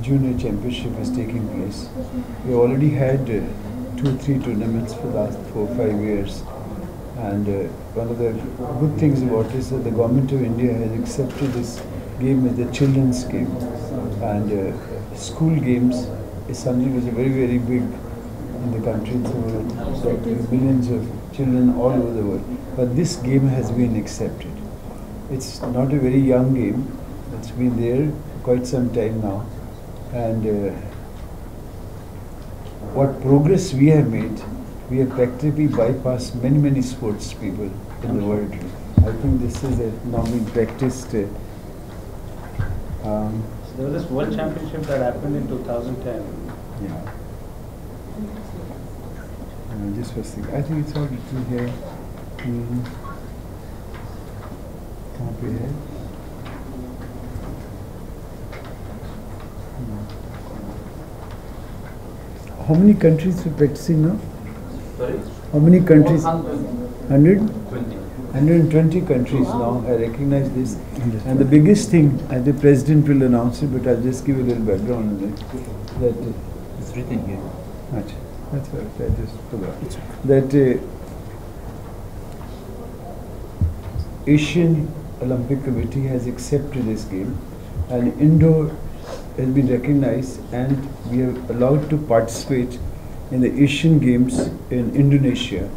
junior championship is taking place. We already had 2-3 tournaments for the last 4-5 years. And one of the good things about this is that the government of India has accepted this game as a children's game. And school games is something which is very, very big in the country. So millions of children all over the world. But this game has been accepted. It's not a very young game. It's been there quite some time now. And what progress we have made, we have practically bypassed many sports people in the world. I think this is now being practiced. There was this World Championship that happened in 2010. Yeah. Just for a second. I think it's all written here. कहाँ पे है? How many countries are practicing now? Sorry? How many countries? 120. 120 countries now I recognize this. And the biggest thing, the President will announce it, but I'll just give a little background on it. That It's written here. That's right, I just forgot. That Asian Olympic Committee has accepted this game, and indoor has been recognized, and we are allowed to participate in the Asian Games in Indonesia.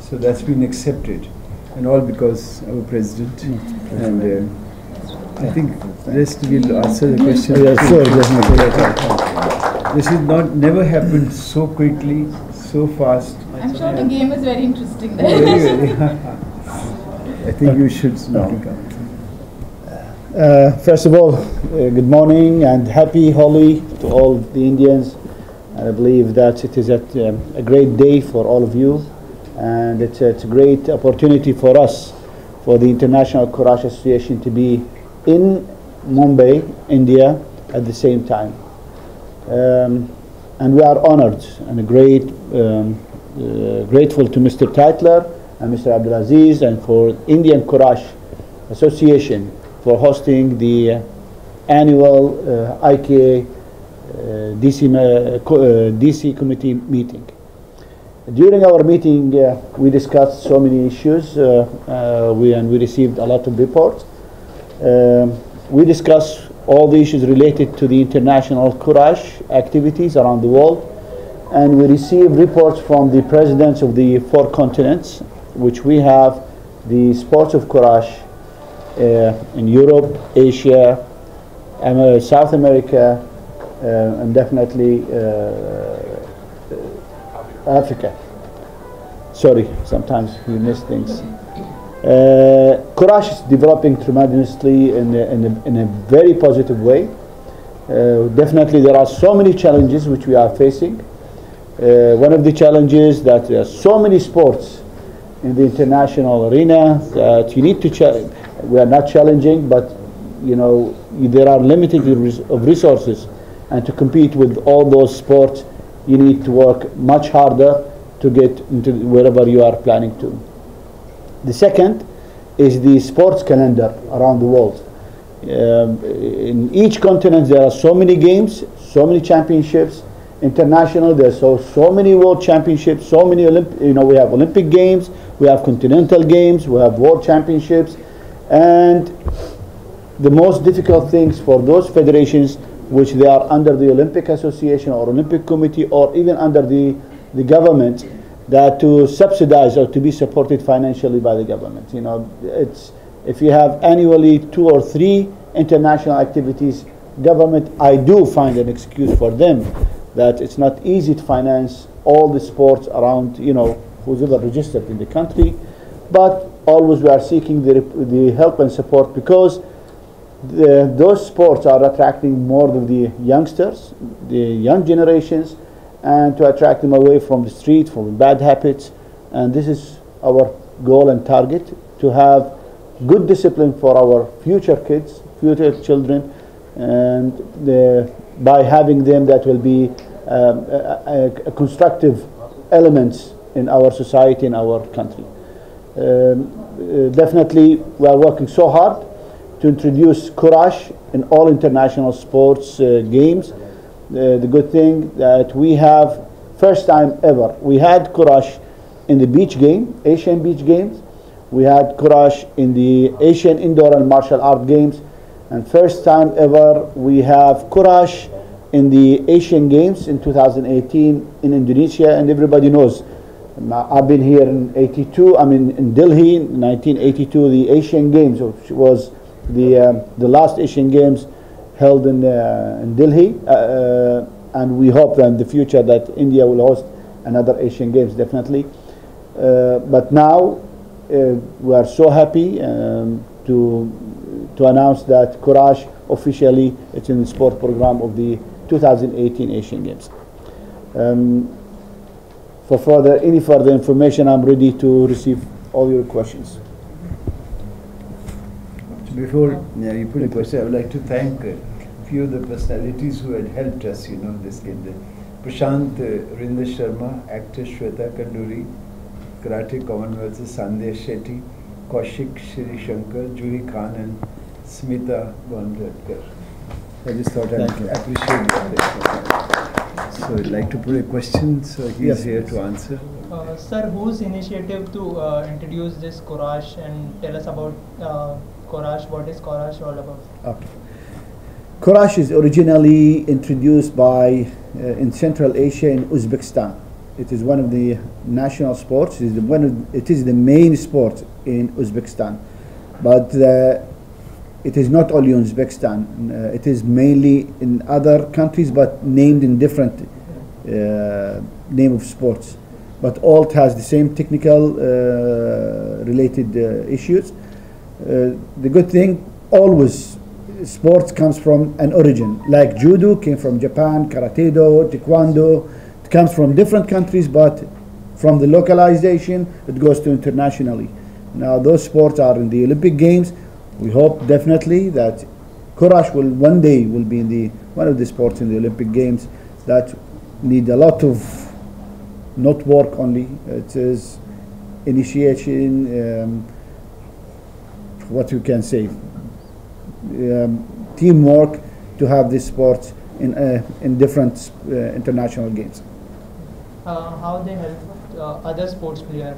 So that's been accepted, and all because our president. And I think the rest will answer the question. Yes, sir, This is never happened so quickly, so fast. I'm sure the game is very interesting. Very. I think you should know. First of all, good morning and happy Holi to all the Indians. And I believe that it is a great day for all of you, and it's a great opportunity for us, for the International Kurash Association, to be in Mumbai, India at the same time. And we are honored and grateful to Mr. Tytler and Mr. Abdulaziz and for Indian Kurash Association for hosting the annual IKA DC committee meeting. During our meeting, we discussed so many issues, and we received a lot of reports. We discussed all the issues related to the international Kurash activities around the world, and we received reports from the presidents of the 4 continents, which we have the sports of Kurash in Europe, Asia, South America, and definitely Africa. Sorry, sometimes we miss things. Kurash is developing tremendously in a very positive way. Definitely there are so many challenges which we are facing. One of the challenges that there are so many sports in the international arena that you need to challenge. We are not challenging, but you know there are limited of resources, and to compete with all those sports, you need to work much harder to get into wherever you are planning to. The second is the sports calendar around the world. In each continent there are so many games, so many championships. International, there's so many world championships, so many we have Olympic games, we have continental games, we have world championships, and the most difficult things for those federations which they are under the Olympic Association or Olympic Committee or even under the government, that to subsidize or to be supported financially by the government. You know, it's if you have annually 2 or 3 international activities, government, I do find an excuse for them that it's not easy to finance all the sports around, who's ever registered in the country, but always we are seeking the help and support, because those sports are attracting more of the youngsters, the young generations, and to attract them away from the street, from bad habits. And this is our goal and target, to have good discipline for our future kids, future children, and by having them, that will be a constructive elements in our society, in our country. Definitely we are working so hard to introduce Kurash in all international sports games. The good thing that we have, first time ever, we had Kurash in the beach game, Asian beach games. We had Kurash in the Asian indoor and martial art games. And first time ever, we have Kurash in the Asian Games in 2018 in Indonesia. And everybody knows, I've been here in 82, I'm in Delhi in 1982, the Asian Games, which was the last Asian Games held in Delhi. And we hope that in the future that India will host another Asian Games, definitely. But now we are so happy to announce that Kurash officially is in the sport program of the 2018 Asian Games. For any further information, I'm ready to receive all your questions. Before you put a question, I would like to thank a few of the personalities who had helped us, this game. Prashant Rinder Sharma, actor Shweta Kanduri, Karate Commonwealth Sandesh Shetty, Kaushik Shri Shankar, Juhi Khan, and Smita Gondradkar. I just thought I'd appreciate that. So I'd like to put a question, so he's here to answer. Sir, whose initiative to introduce this Kurash, and tell us about Kurash? What is Kurash all about? Okay. Kurash is originally introduced by in Central Asia in Uzbekistan. It is one of the national sports. It is the main sport in Uzbekistan, but it is not only in Uzbekistan. It is mainly in other countries, but named in different name of sports. But all it has the same technical related issues. The good thing, always sports comes from an origin. Like judo came from Japan, karate-do, taekwondo. It comes from different countries, but from the localization, it goes to internationally. Now those sports are in the Olympic Games. We hope definitely that Kurash will one day be in one of the sports in the Olympic Games that need a lot of, not work only, it is initiation, what you can say, teamwork to have this sport in different international games. How they help other sports players,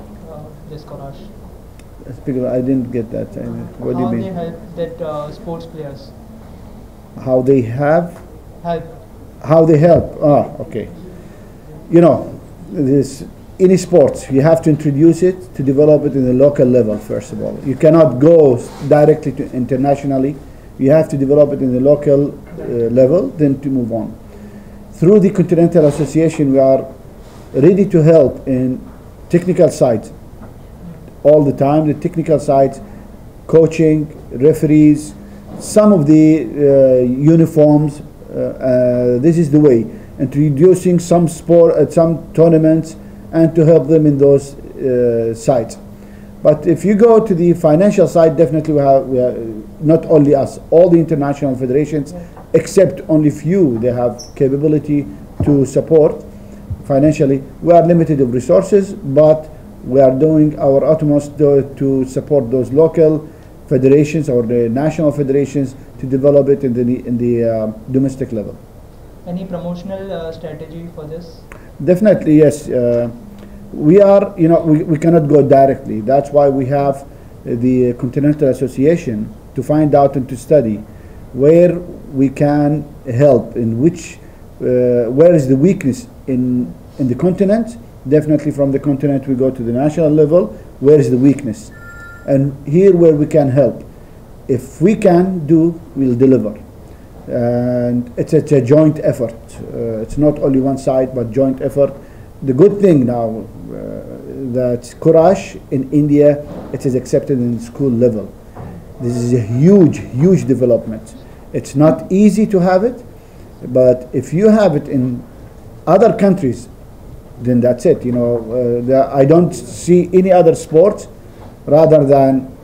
this Kurash? I didn't get that. What do you mean? How they help that sports players? How they have? Help. How they help? Okay. Any sports, you have to introduce it to develop it in the local level, first of all. You cannot go directly to internationally. You have to develop it in the local level, then to move on. Through the Continental Association, we are ready to help in technical side. All the time, the technical side, coaching, referees, some of the uniforms. This is the way. Introducing some sport, some tournaments, and to help them in those sides. But if you go to the financial side, definitely we have not only us, all the international federations, except only few, they have capability to support financially. We are limited of resources, but we are doing our utmost to support those local federations or the national federations to develop it in the domestic level. Any promotional strategy for this? Definitely, yes. We are, we cannot go directly. That's why we have the Continental Association to find out and to study where we can help, in which, where is the weakness in the continent. Definitely from the continent we go to the national level, where is the weakness? And here where we can help. If we can do, we'll deliver. And it's a joint effort. It's not only one side, but joint effort. The good thing now that Kurash in India, it is accepted in school level. This is a huge, huge development. It's not easy to have it, but if you have it in other countries, then that's it. I don't see any other sport rather than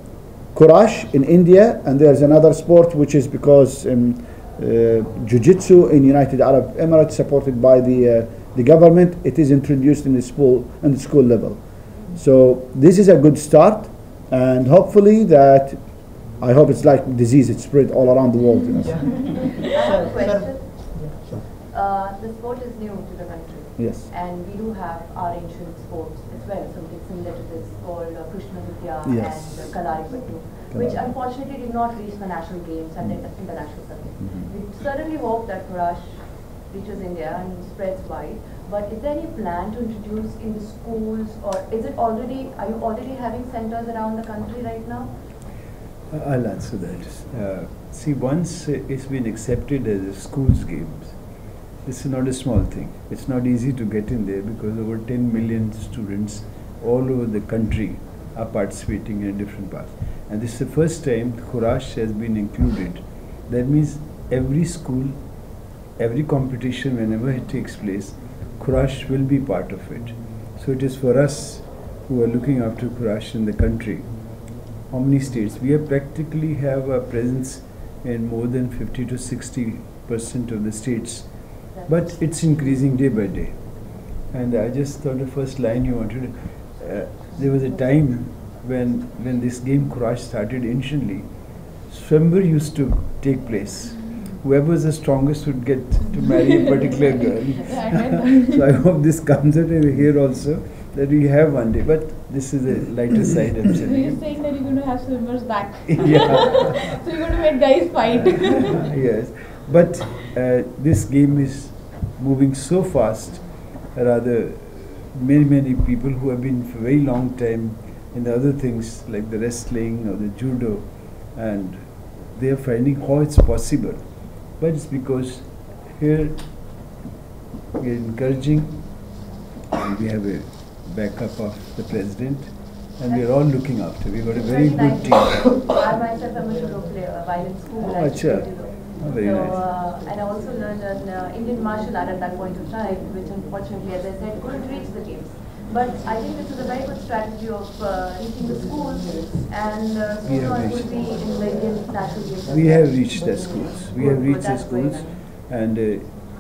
Kurash in India, and there's another sport which is because Jiu-Jitsu in United Arab Emirates, supported by the government, it is introduced in the school level. So this is a good start, and hopefully that I hope it's like disease, it's spread all around the world. You know. Yeah. I have a question. Yeah, sure. The sport is new to the country. Yes. And we do have our ancient sports as well, something similar to this called Krishna Vidya Yes. and Kalaripattu, which unfortunately did not reach the national games and the international circuit. We certainly hope that Kurash reaches India and spreads wide. But is there any plan to introduce in the schools, or is it already? Are you already having centers around the country right now? I'll answer that. See, once it's been accepted as a school's games, this is not a small thing. It's not easy to get in there because over 10 million students all over the country are participating in different parts. And this is the first time Kurash has been included. That means every school, every competition, whenever it takes place, Kurash will be part of it. So it is for us who are looking after Kurash in the country. How many states? We have practically have a presence in more than 50 to 60% of the states. But it's increasing day by day. And I just thought the first line you wanted, there was a time when this game Kurash started initially, Swambar used to take place. Whoever was the strongest would get to marry a particular girl. So I hope this comes out here also, that we have one day. But this is a lighter side, I'm So telling you're you. saying that you're going to have swimmers back. Yeah. So you're going to make guys fight. Yes. But this game is moving so fast, rather many people who have been for a very long time in the other things like the wrestling or the judo, and they are finding how it's possible. But it's because here we are encouraging, and we have a backup of the president, and we are all looking after. We've got a very good team. I myself am a judo player while in school. I used to Acha. play judo. Oh, very So, nice. and I also learned an Indian martial art at that point of time, which unfortunately, as I said, couldn't reach the games. But I think this is a very good strategy of reaching the schools, and soon on will be in the Indian national games. We have reached the schools. We have reached the schools, and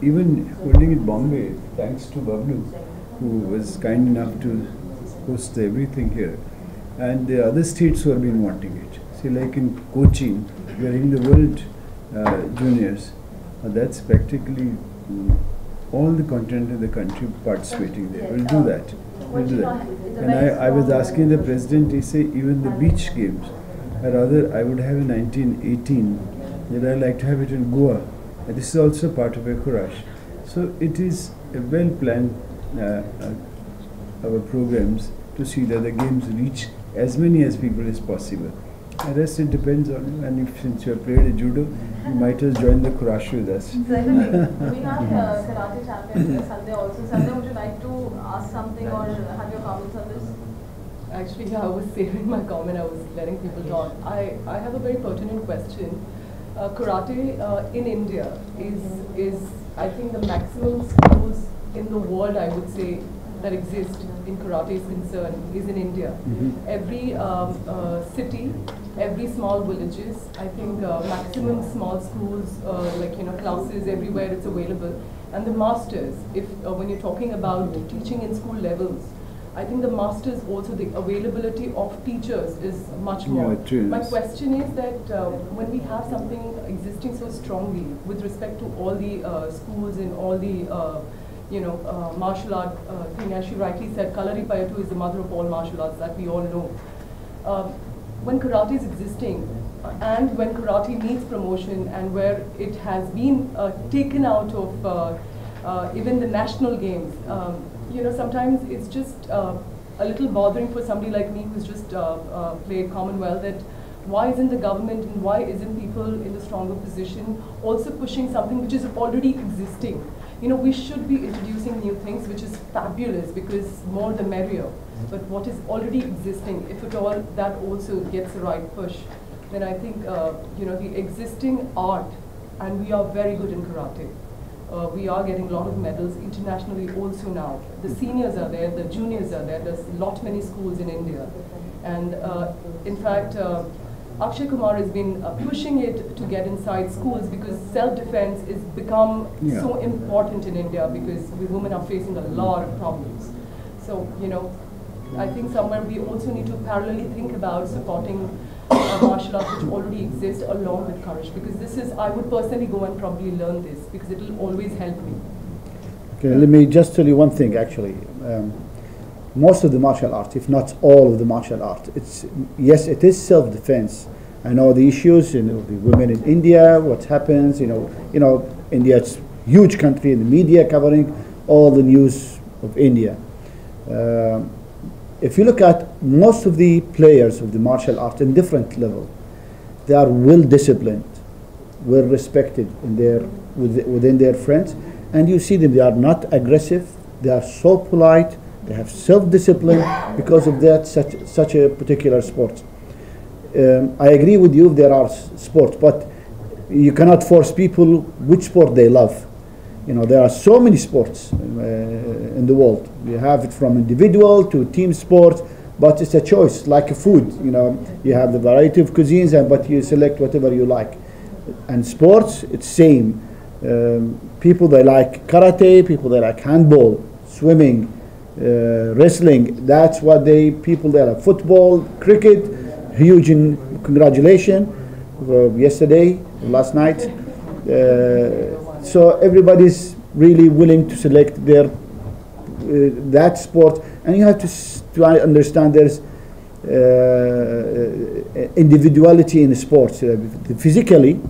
even holding it Bombay, thanks to Bablu, who was kind enough to host everything here, and the other states who have been wanting it. See, like in Cochin, we are in the world juniors. That's practically all the continent in the country participating there. We'll do that. We'll do that. And I was asking the president, he said even the beach games, or rather I would have in 1918, that I like to have it in Goa. And this is also part of a Kurash. So it is a well planned our programs to see that the games reach as many as people as possible. The rest it depends on you, and if since you have played a judo, you might as join the Kurash with us. We have karate champion this Sunday also. Sunday, would you like to ask something or have your comments on this? Actually, I was saving my comment. I was letting people talk. I have a very pertinent question. Karate in India is I think the maximum schools in the world, I would say, that exist in karate is concerned is in India. Every city, every small villages, I think maximum small schools, classes everywhere it's available. And the masters, if when you're talking about teaching in school levels, I think the masters also, the availability of teachers is much more. Yeah, true. My question is that when we have something existing so strongly with respect to all the schools and all the martial art thing, as she rightly said, Kalaripayattu is the mother of all martial arts that we all know. When karate is existing and when karate needs promotion and where it has been taken out of even the national games, sometimes it's just a little bothering for somebody like me who's just played Commonwealth, that why isn't the government and why isn't people in the stronger position also pushing something which is already existing? We should be introducing new things, which is fabulous because more the merrier. But what is already existing, if at all that also gets the right push, then I think the existing art, and we are very good in karate. We are getting a lot of medals internationally also now. The seniors are there, the juniors are there. There's many schools in India, and in fact. Akshay Kumar has been pushing it to get inside schools because self-defense is become so important in India because we women are facing a lot of problems. So, I think somewhere we also need to parallelly think about supporting martial arts which already exist along with Kurash? Because this is, I would personally go and probably learn this because it will always help me. Okay, let me just tell you one thing actually. Most of the martial art, if not all of the martial art, yes, it is self-defense. I know the issues, the women in India, what happens, India is a huge country, in the media covering all the news of India. If you look at most of the players of the martial art in different level, they are well disciplined, well respected within their friends, and you see them, they are not aggressive, they are so polite, they have self-discipline because of that, such a particular sport. I agree with you, there are sports, but you cannot force people which sport they love. There are so many sports in the world. You have it from individual to team sports, but it's a choice, like a food. You have the variety of cuisines, but you select whatever you like. And sports, it's same. People, they like karate, people, they like handball, swimming, wrestling. That's what people, they like football, cricket. Huge congratulations yesterday, last night. So everybody's really willing to select their that sport, and you have to understand there's individuality in sports. Physically,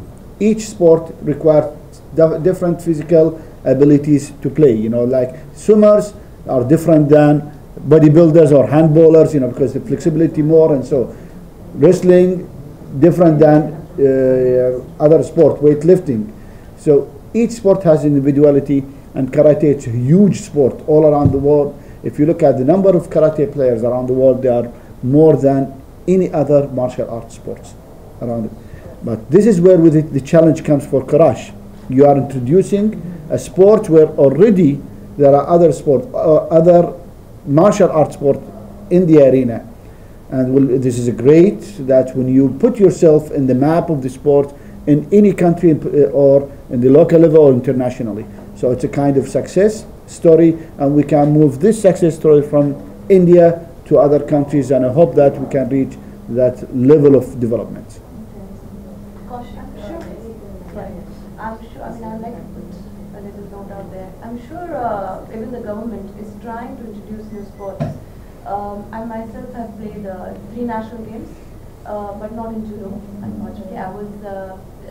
each sport requires different physical abilities to play. Like swimmers are different than bodybuilders or handballers, because the flexibility more, and so wrestling different than other sport, weightlifting. So each sport has individuality, and karate, it's a huge sport all around the world. If you look at the number of karate players around the world, they are more than any other martial arts sports around it. But this is where the challenge comes for Kurash. You are introducing a sport where already there are other sports, other martial arts sport in the arena. And this is great that when you put yourself in the map of the sport in any country or in the local level or internationally. So it's a kind of success story, and we can move this success story from India to other countries, and I hope that we can reach that level of development. Gosh, I'm sure, I'd like to put a little note out there. I'm sure even the government is trying to introduce new sports. I myself have played 3 national games, but not in judo, unfortunately.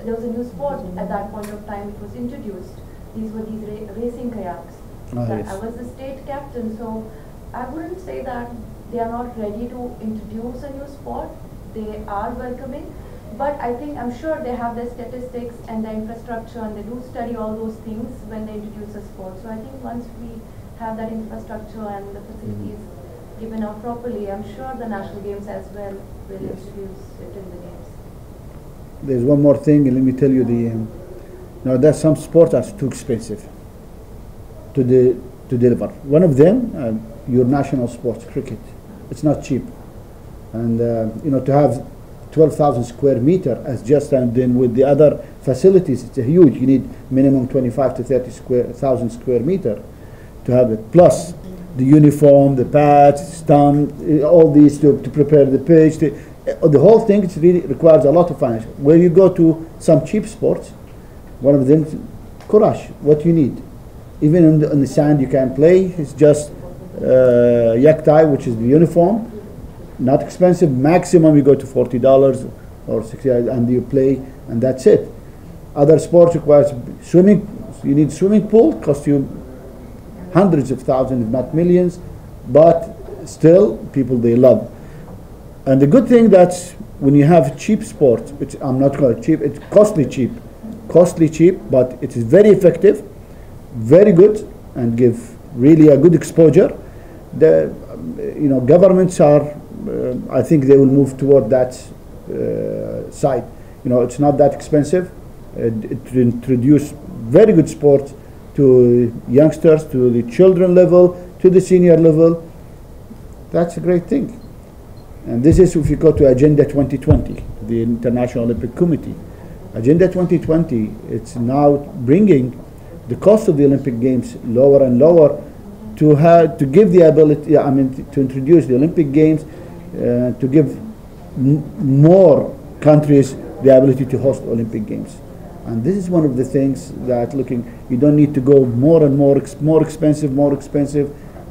There was a new sport at that point of time it was introduced. These were racing kayaks. Yes. I was the state captain, so I wouldn't say that they are not ready to introduce a new sport. They are welcoming, but I'm sure they have their statistics and their infrastructure, and they do study all those things when they introduce a sport. So I think once we have that infrastructure and the facilities given out properly, I'm sure the national games as well will introduce it in the games. There's one more thing, and let me tell you, now there's some sports are too expensive to deliver. One of them, your national sport, cricket. It's not cheap, and to have 12,000 square meter as just, and then with the other facilities, it's a huge. You need minimum 25 to 30,000 square meter to have it. Plus the uniform, the pads, stump, all these to prepare the pitch. The whole thing, it really requires a lot of finance. Where you go to some cheap sports, one of them, Kurash, what you need. Even in the sand you can play. It's just yak tie, which is the uniform. Not expensive. Maximum you go to $40 or $60, and you play, and that's it. Other sports requires swimming. You need swimming pool, cost you hundreds of thousands, if not millions, but still people they love. And the good thing that when you have cheap sport, which I'm not calling it cheap, it's costly cheap, but it is very effective, very good, and give really a good exposure. The governments are, I think they will move toward that side. It's not that expensive. To introduce very good sport to youngsters, to the children level, to the senior level. That's a great thing. And this is if you go to Agenda 2020, the International Olympic Committee. Agenda 2020, it's now bringing the cost of the Olympic Games lower and lower to give the ability, to introduce the Olympic Games, to give more countries the ability to host Olympic Games. And this is one of the things that you don't need to go more and more expensive,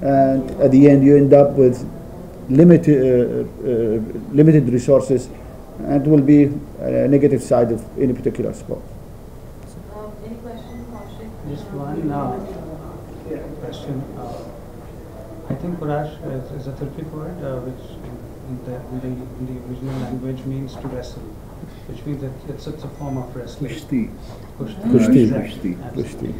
and at the end you end up with limited resources, and it will be a negative side of any particular sport. Any questions, Kaushik? Just one question. I think Kurash is a Turkic word which in the original language means to wrestle, which means that it's a form of wrestling. Kushti. Absolutely.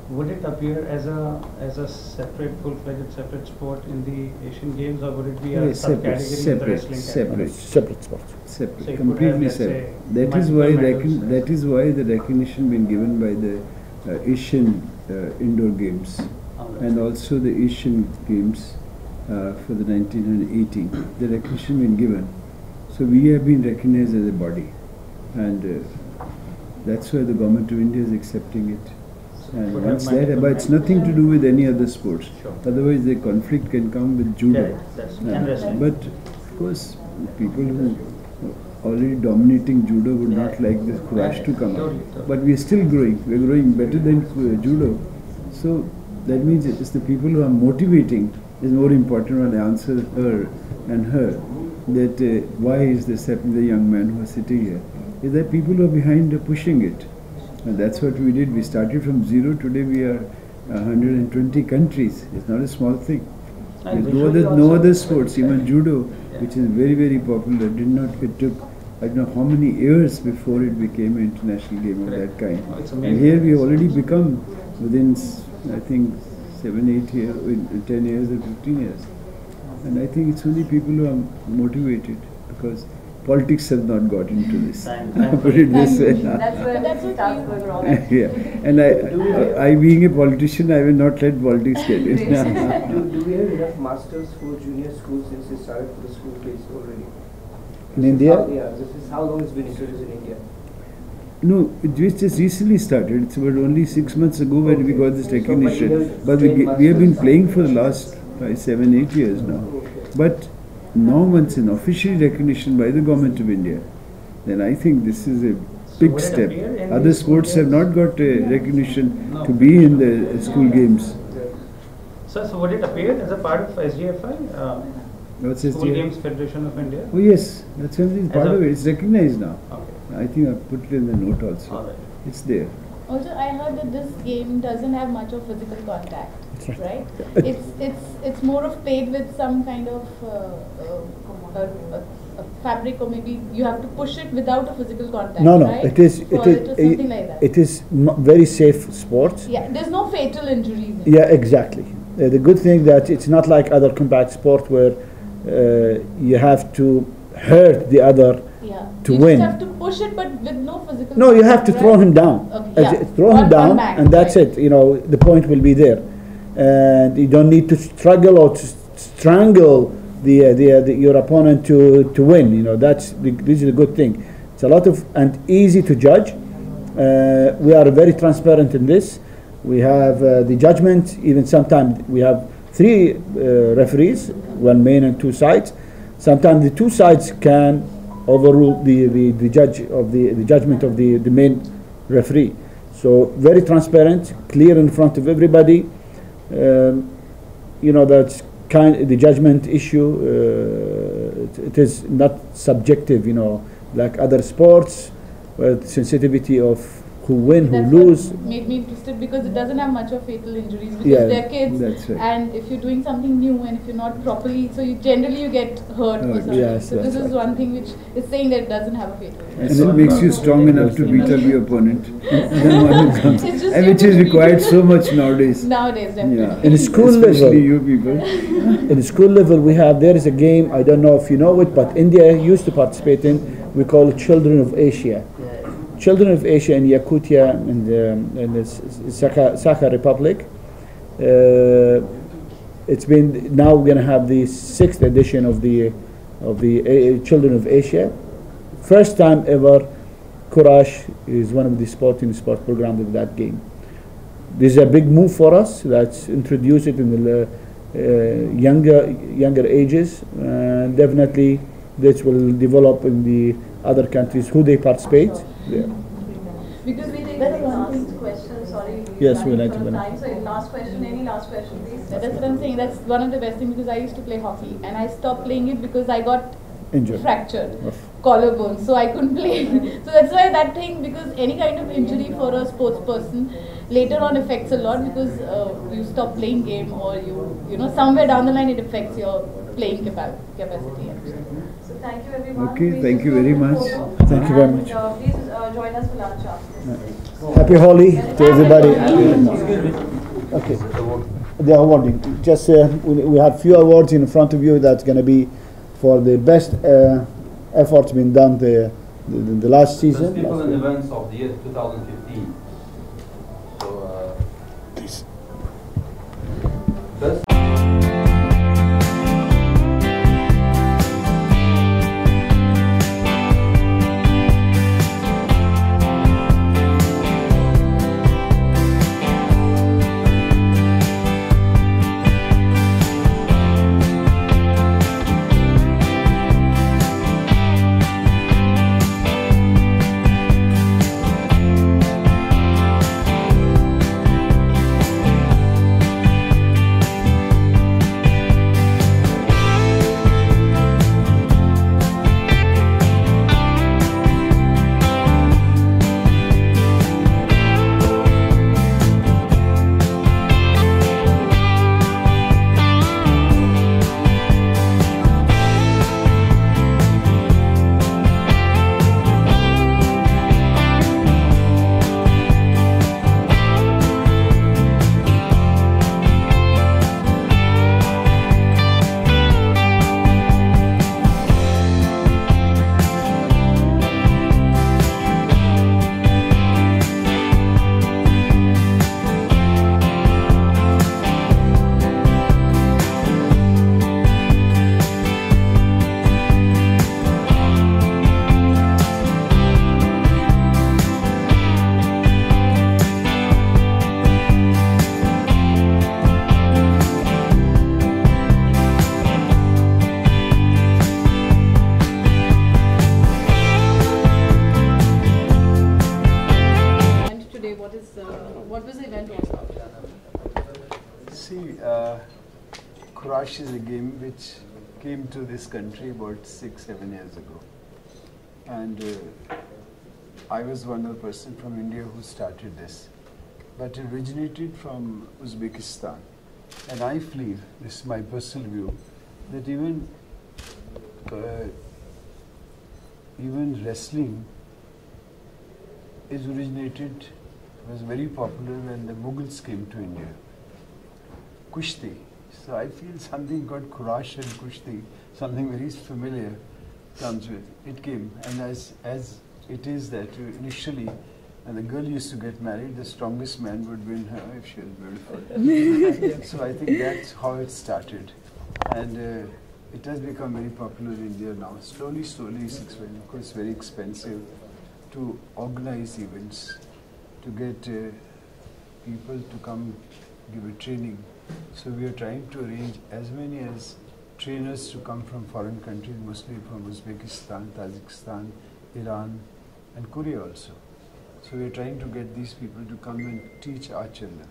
Would it appear as a separate, full-fledged separate sport in the Asian Games, or would it be a subcategory in the wrestling category? Separate sport. Separate, So completely separate. That is why the recognition been given by the Asian indoor games, and also the Asian Games for the 1918. The recognition been given, so we have been recognized as a body, and that's why the government of India is accepting it. And once that, but it's nothing to do with any other sports. Sure. Otherwise, the conflict can come with judo. And wrestling. But of course, people who are already dominating judo would not like this Kurash to come out. But we are still growing. We are growing better than judo. So that means it's the people who are motivating is more important. When I answer her and her that why is the young man who is sitting here, is that people who are behind are pushing it. And that's what we did. We started from zero. Today we are 120 countries. It's not a small thing. No other sports, even judo, which is very, very popular, it took, I don't know how many years before it became an international game of that kind. And here we have already become, within, I think, 7, 8 years, 10 years or 15 years. And I think it's only people who are motivated, because politics have not got into this. Put it this way. That's where it starts going wrong. Yeah, and I being a politician, I will not let politics get in. Do we have enough masters for junior schools since they started for the school kids already? In India? This is how long it's been introduced in India? No, it just recently started. It's about only 6 months ago when we got this recognition. But we have been playing for the last 5, 7, 8 years now. But now once an official recognition by the government of India, then I think this is a big step. Other sports have not got a recognition to be in the school games. So would it appear as a part of SGFI? What's School Games Federation of India? Oh yes, that's something part of it. It's recognized now. Okay. I think I put it in the note also. All right. It's there. Also, I heard that this game doesn't have much of physical contact, right? It's more of played with some kind of a fabric, or maybe you have to push it without a physical contact. No, right? it is something like that. It is very safe sport. Yeah, there's no fatal injuries. Yeah, exactly. The good thing that it's not like other combat sport where you have to hurt the other to win. You just have to push it, but with no physical. No, you have to throw him down. Okay, throw him down, and that's it. You know, the point will be there, and you don't need to struggle or to strangle your opponent to win. You know, this is a good thing. It's a lot of and easy to judge. We are very transparent in this. We have the judgment. Even sometimes we have 3 referees, 1 main and 2 sides. Sometimes the 2 sides can overrule the judge of the judgment of the main referee. So very transparent, clear in front of everybody. You know, that's the judgment issue. It is not subjective, you know, like other sports, where the sensitivity of who win, who lose. What made me interested, because it doesn't have much of fatal injuries, because they're kids, that's right. and if you're doing something new and if you're not properly, so you generally get hurt or something. Yes, so this is one thing which is saying that it doesn't have a fatal injury. And it makes you strong enough to beat up your opponent. And which is simple to required beat. so much nowadays. Nowadays, definitely. Yeah. In school Especially level, you people. in school level, there is a game, I don't know if you know it, but India used to participate in. We call it Children of Asia. Children of Asia in Yakutia in the Sakha Republic. It's been now we're going to have the 6th edition of the Children of Asia. First time ever, Kurash is one of the sport programs of that game. This is a big move for us. Let's introduce it in the younger ages. Definitely, this will develop in the other countries who they participate. Yeah. Because we take the last question, sorry. Yes, we like to time. So last question, any last question please? That's what I'm saying. That's one of the best things because I used to play hockey and I stopped playing it because I got Injured. fractured collarbone, so I couldn't play. So that's why that thing, because any kind of injury for a sports person later on affects a lot because you stop playing game or you know somewhere down the line it affects your playing capacity. So thank you everyone. Okay, Please thank you do very a much. photo. Thank you very And, much. Please join us for lunch after. Happy Holi to everybody. Okay. The awarding. Just we have few awards in front of you that's going to be for the best efforts been done the last season. Best people and events of the year 2015. So, Please. best What was the event all about? See, Kurash is a game which came to this country about 6-7 years ago. And I was one of the person from India who started this. But it originated from Uzbekistan. And I feel, this is my personal view, that even wrestling was very popular when the Mughals came to India. Kushti. So I feel something called Kurash and Kushti, something very familiar comes with. It came, and as it is that initially, and the girl used to get married, the strongest man would win her if she was beautiful. So I think that's how it started. And it has become very popular in India now. Slowly, of course, it's very expensive to organize events, to get people to come give a training. So we are trying to arrange as many as trainers to come from foreign countries, mostly from Uzbekistan, Tajikistan, Iran, and Korea also. So we are trying to get these people to come and teach our children.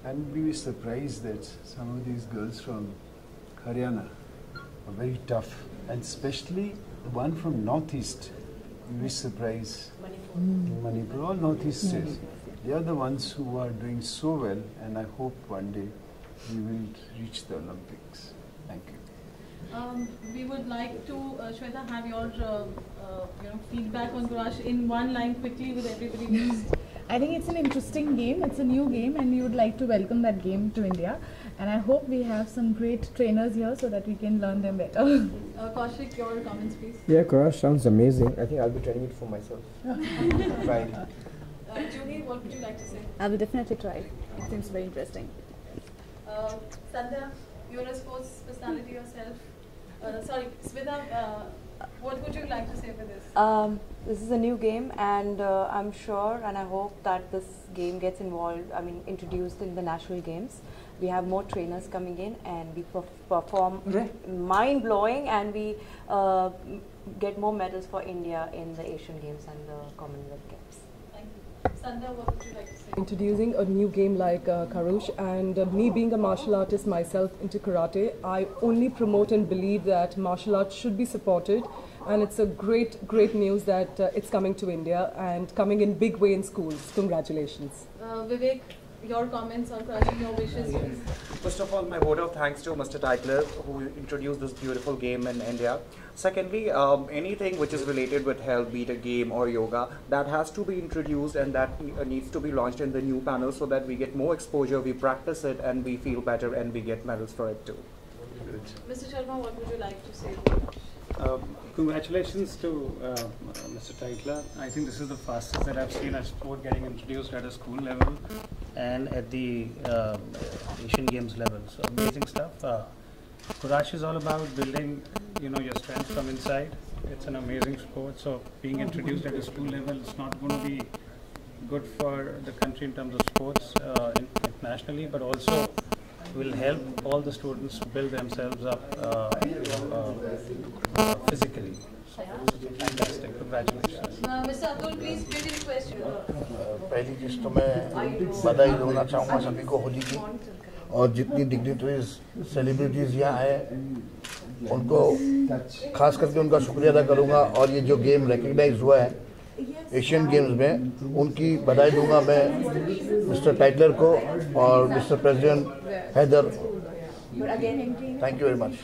And we were surprised that some of these girls from Haryana are very tough, and especially the one from Northeast. We were surprised. Manipur, all Northeast states. They are the ones who are doing so well, and I hope one day we will reach the Olympics. Thank you. We would like to, Shweta, have your feedback on Kurash in one line quickly with everybody else. I think it's an interesting game, it's a new game, and we would like to welcome that game to India. And I hope we have some great trainers here so that we can learn them better. Kaushik, your comments please. Yeah, Kurash sounds amazing. I think I'll be training it for myself. Right. Julie, what would you like to say? I will definitely try. It seems very interesting. Sandhya, you're a sports personality yourself. Sorry, Smita, what would you like to say for this? This is a new game, and I'm sure and I hope that this game gets involved, introduced in the national games. we have more trainers coming in, and we perform mind-blowing, and we get more medals for India in the Asian Games and the Commonwealth Games. Thank you. Sandhya, what would you like to say? Introducing a new game like Kurash, and me being a martial artist myself into karate, I only promote and believe that martial arts should be supported, and it's a great news that it's coming to India and coming in big way in schools. Congratulations. Vivek, your comments or Kurash, your wishes, please. First of all, my vote of thanks to Mr. Titler, who introduced this beautiful game in India. Secondly, anything which is related with health, be it a game or yoga, that has to be introduced, and that needs to be launched in the new panel so that we get more exposure, we practice it, and we feel better, and we get medals for it too. Mr. Sharma, what would you like to say? Congratulations to Mr. Titler. I think this is the fastest that I've seen a sport getting introduced at a school level and at the Asian Games level. So amazing stuff. Kurash is all about building, your strength from inside. It's an amazing sport. So being introduced at a school level is not going to be good for the country in terms of sports internationally, but also will help all the students build themselves up physically. So, fantastic. Congratulations. Mr. Abdul, please read his question. पहली चीज़ तो मैं बधाई देना चाहूँगा सभी को होली की, और जितनी डिग्निटरीज सेलिब्रिटीज़ यहाँ आए उनको खास करके उनका शुक्रिया अदा करूँगा, और ये जो गेम रिकग्नाइज हुआ है एशियन गेम्स में उनकी बधाई दूंगा मैं मिस्टर टाइटलर को और mister president Haider. Thank you very much.